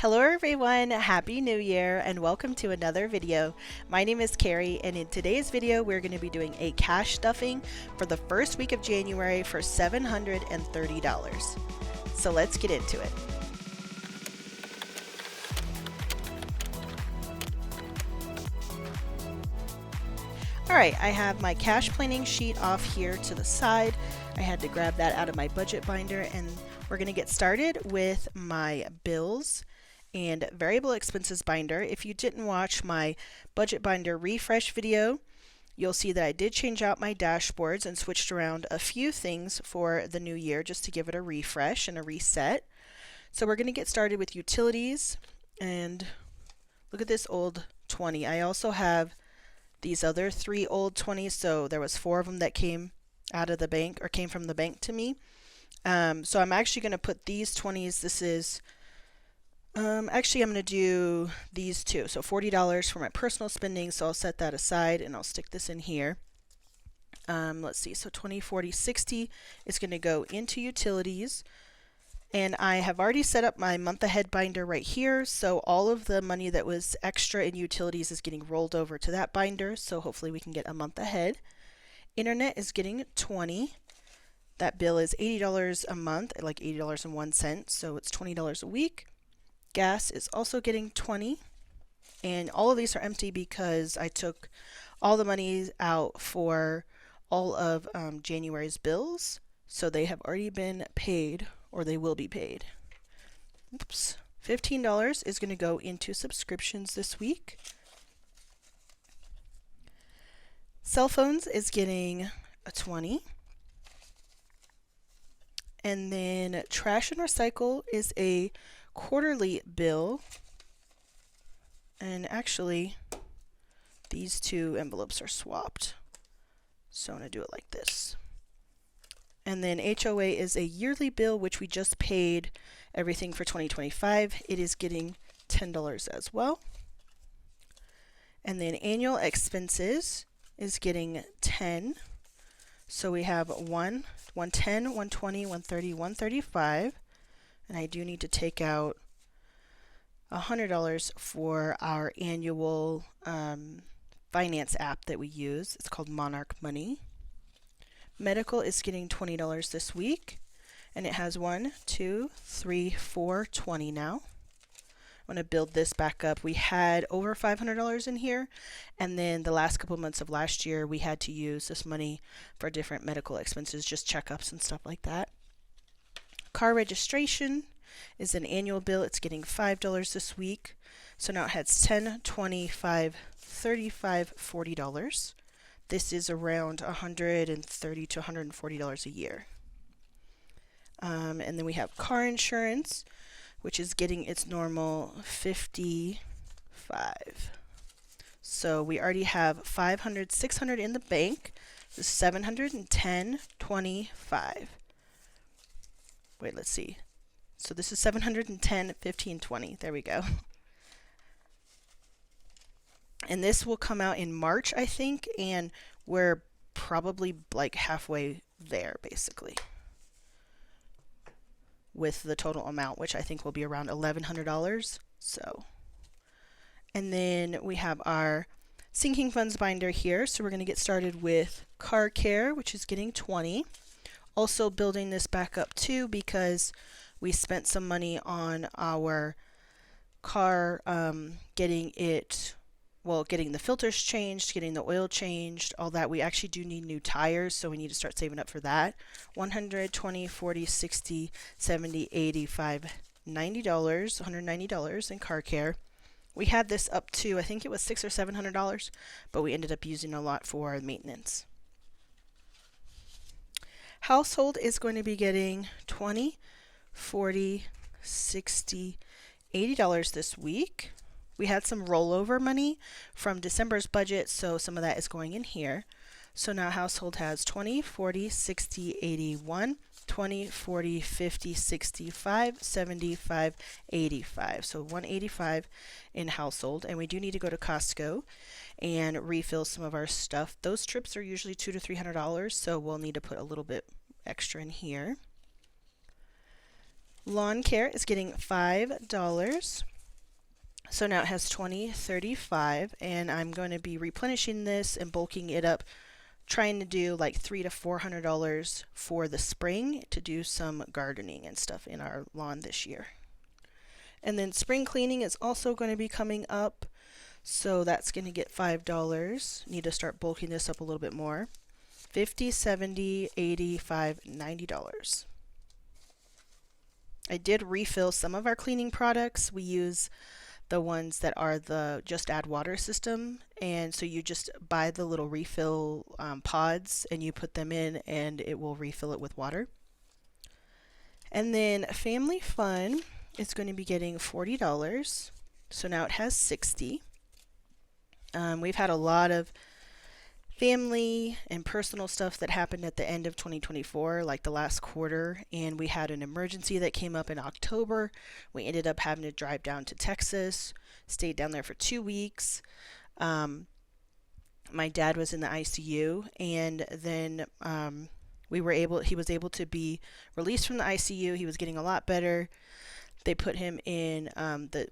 Hello everyone, Happy New Year and welcome to another video. My name is Carrie and in today's video we're going to be doing a cash stuffing for the first week of January for $730. So let's get into it. Alright, I have my cash planning sheet off here to the side. I had to grab that out of my budget binder and we're going to get started with my bills and variable expenses binder. If you didn't watch my budget binder refresh video, you'll see that I did change out my dashboards and switched around a few things for the new year just to give it a refresh and a reset. So we're going to get started with utilities, and look at this old 20. I also have these other 3 old 20s, so there was 4 of them that came out of the bank or came from the bank to me. So I'm actually going to put these 20s, this is actually I'm going to do these two, so $40 for my personal spending, so I'll set that aside and I'll stick this in here. Let's see, so 20, 40, 60 is going to go into utilities, and I have already set up my month ahead binder right here, so all of the money that was extra in utilities is getting rolled over to that binder, so hopefully we can get a month ahead. Internet is getting 20. That bill is $80 a month, like $80.01, so it's $20 a week. Gas is also getting 20, and all of these are empty because I took all the money out for all of January's bills, so they have already been paid or they will be paid. Oops. $15 is going to go into subscriptions this week. Cell phones is getting a 20. And then trash and recycle is a quarterly bill, and actually these two envelopes are swapped, so I'm going to do it like this. And then HOA is a yearly bill, which we just paid everything for 2025. It is getting $10 as well. And then annual expenses is getting 10. So we have 110, 120, 130, 135. And I do need to take out $100 for our annual finance app that we use. It's called Monarch Money. Medical is getting $20 this week, and it has 1, 2, 3, 4, 20 now. I'm going to build this back up. We had over $500 in here, and then the last couple months of last year we had to use this money for different medical expenses, just checkups and stuff like that. Car registration is an annual bill. It's getting $5 this week. So now it has 10, 25, 35, $40. This is around $130 to $140 a year. And then we have car insurance, which is getting its normal $55. So we already have $500, $600 in the bank. This is $710, $25. Wait, let's see. So this is $710, $15, $20. There we go. And this will come out in March, I think, and we're probably like halfway there, basically, with the total amount, which I think will be around $1,100. So, and then we have our sinking funds binder here. So we're going to get started with car care, which is getting 20. Also building this back up too because we spent some money on our car, getting the filters changed, getting the oil changed, all that. We actually do need new tires, so we need to start saving up for that. $100, $20, $40, $60, $70, $85, $90, $190 in car care. We had this up to, I think it was $600 or $700, but we ended up using a lot for maintenance. Household is going to be getting $20, $40, $60, $80 this week. We had some rollover money from December's budget, so some of that is going in here. So now household has 20, 40, 60, 81, 20, 40, 50, 65, 75, 85. So 185 in household, and we do need to go to Costco and refill some of our stuff. Those trips are usually $200 to $300, so we'll need to put a little bit extra in here. Lawn care is getting $5. So now it has 20, 35, and I'm going to be replenishing this and bulking it up, trying to do like $300 to $400 for the spring to do some gardening and stuff in our lawn this year. And then spring cleaning is also going to be coming up, so that's going to get $5. Need to start bulking this up a little bit more. $50, $70, $80, $5, $90. I did refill some of our cleaning products. We use the ones that are the just add water system, and so you just buy the little refill pods and you put them in and it will refill it with water. And then family fun is going to be getting $40, so now it has 60. We've had a lot of family and personal stuff that happened at the end of 2024, like the last quarter, and we had an emergency that came up in October. We ended up having to drive down to Texas, stayed down there for 2 weeks. My dad was in the ICU, and then he was able to be released from the ICU. He was getting a lot better. They put him in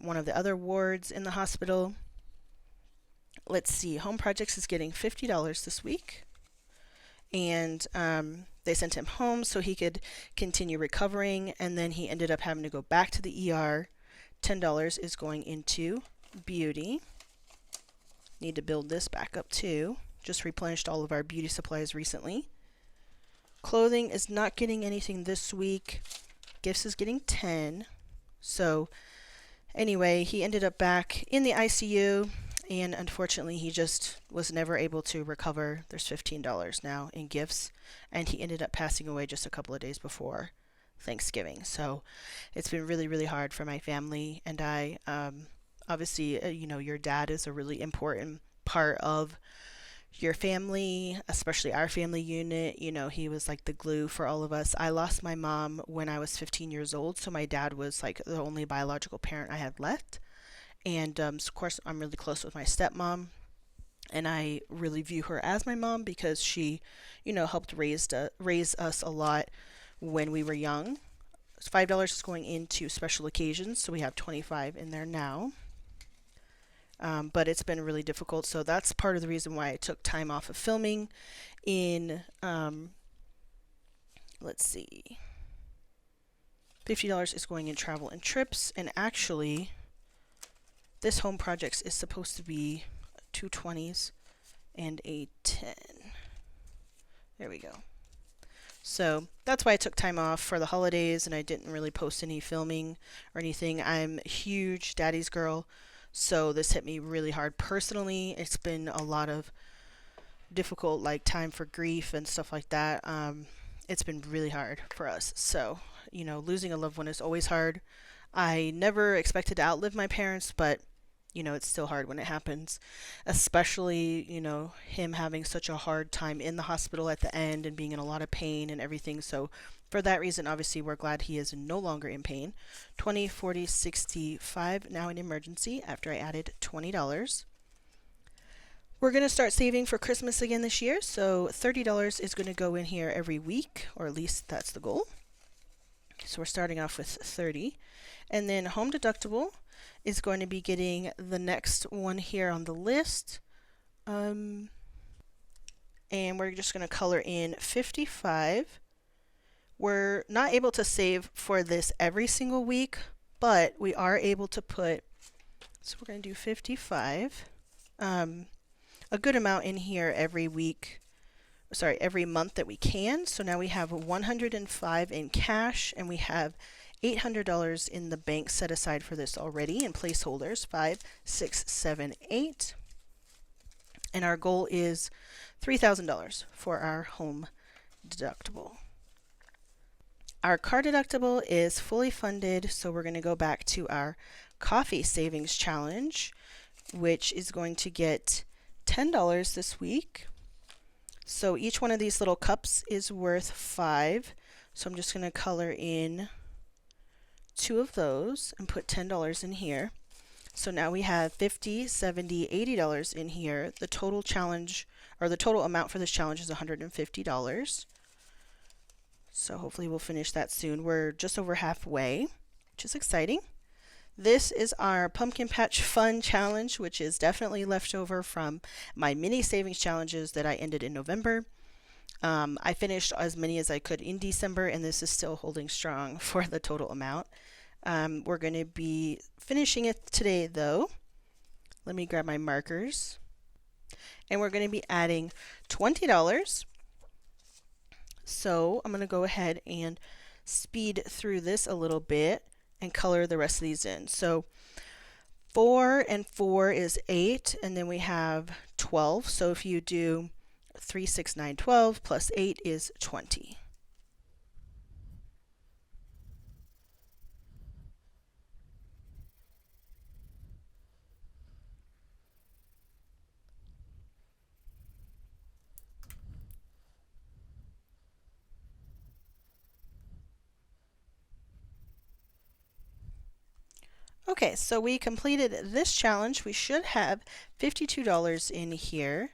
one of the other wards in the hospital. Let's see, Home Projects is getting $50 this week. And they sent him home so he could continue recovering. And then he ended up having to go back to the ER. $10 is going into beauty. Need to build this back up too. Just replenished all of our beauty supplies recently. Clothing is not getting anything this week. Gifts is getting 10. So anyway, he ended up back in the ICU, and unfortunately he just was never able to recover. There's $15 now in gifts, and he ended up passing away just a couple of days before Thanksgiving. So it's been really, really hard for my family and I. Obviously, your dad is a really important part of your family, especially our family unit. He was like the glue for all of us. I lost my mom when I was 15 years old, so my dad was like the only biological parent I had left. And of course, I'm really close with my stepmom, and I really view her as my mom because she, helped raise us a lot when we were young. $5 is going into special occasions, so we have 25 in there now. But it's been really difficult, so that's part of the reason why I took time off of filming in, let's see, $50 is going in travel and trips, and actually, this Home Projects is supposed to be 2 20s and a 10. There we go. So that's why I took time off for the holidays, and I didn't really post any filming or anything. I'm a huge daddy's girl. So this hit me really hard personally. It's been a lot of difficult time for grief and stuff like that. It's been really hard for us. So, losing a loved one is always hard. I never expected to outlive my parents, but it's still hard when it happens, especially, him having such a hard time in the hospital at the end and being in a lot of pain and everything. So for that reason, obviously, we're glad he is no longer in pain. 20, 40, 65 now in emergency after I added $20. We're going to start saving for Christmas again this year, so $30 is going to go in here every week, or at least that's the goal. So we're starting off with 30. And then home deductible is going to be getting the next one here on the list. And we're just going to color in 55. We're not able to save for this every single week, but we are able to put, so we're going to do 55, a good amount in here every month that we can. So now we have 105 in cash, and we have $800 in the bank set aside for this already in placeholders, 5, 6, 7, 8. And our goal is $3,000 for our home deductible. Our car deductible is fully funded, so we're going to go back to our coffee savings challenge, which is going to get $10 this week. So each one of these little cups is worth 5. So I'm just going to color in 2 of those and put $10 in here. So now we have $50, $70, $80 in here. The total challenge, or the total amount for this challenge, is $150. So hopefully we'll finish that soon. We're just over halfway, which is exciting. This is our Pumpkin Patch Fun Challenge, which is definitely left over from my mini savings challenges that I ended in November. I finished as many as I could in December, and this is still holding strong for the total amount. We're going to be finishing it today, though. Let me grab my markers. And we're going to be adding $20. So I'm going to go ahead and speed through this a little bit and color the rest of these in. So 4 and 4 is 8, and then we have 12. So if you do 3, 6, 9, 12 plus 8 is 20. Okay, so we completed this challenge. We should have $52 in here.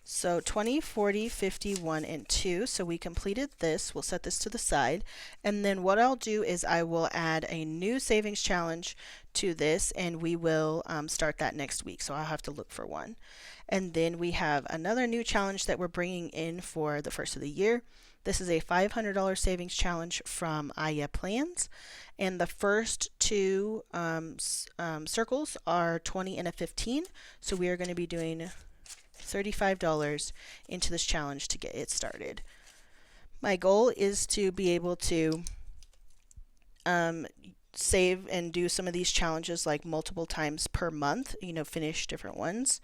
So 20, 40, 51, and 2. So we completed this. We'll set this to the side. And then what I'll do is I will add a new savings challenge to this, and we will start that next week. So I'll have to look for one. And then we have another new challenge that we're bringing in for the first of the year. This is a $500 savings challenge from Aya Plans. And the first two circles are 20 and a 15. So we are going to be doing $35 into this challenge to get it started. My goal is to be able to save and do some of these challenges like multiple times per month, finish different ones.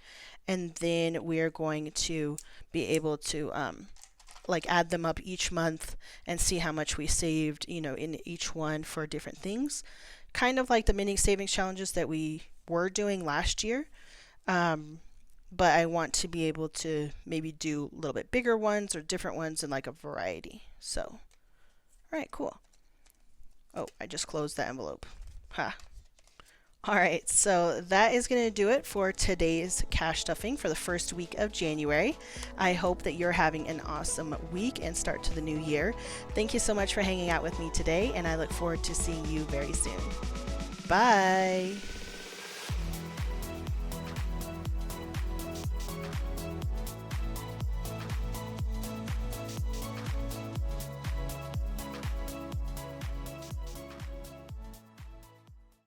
And then we are going to be able to add them up each month and see how much we saved, in each one for different things. Kind of like the mini savings challenges that we were doing last year. But I want to be able to maybe do a little bit bigger ones or different ones and like a variety. So, all right, cool. Oh, I just closed the envelope. Ha. All right, so that is going to do it for today's cash stuffing for the first week of January. I hope that you're having an awesome week and start to the new year. Thank you so much for hanging out with me today, and I look forward to seeing you very soon. Bye.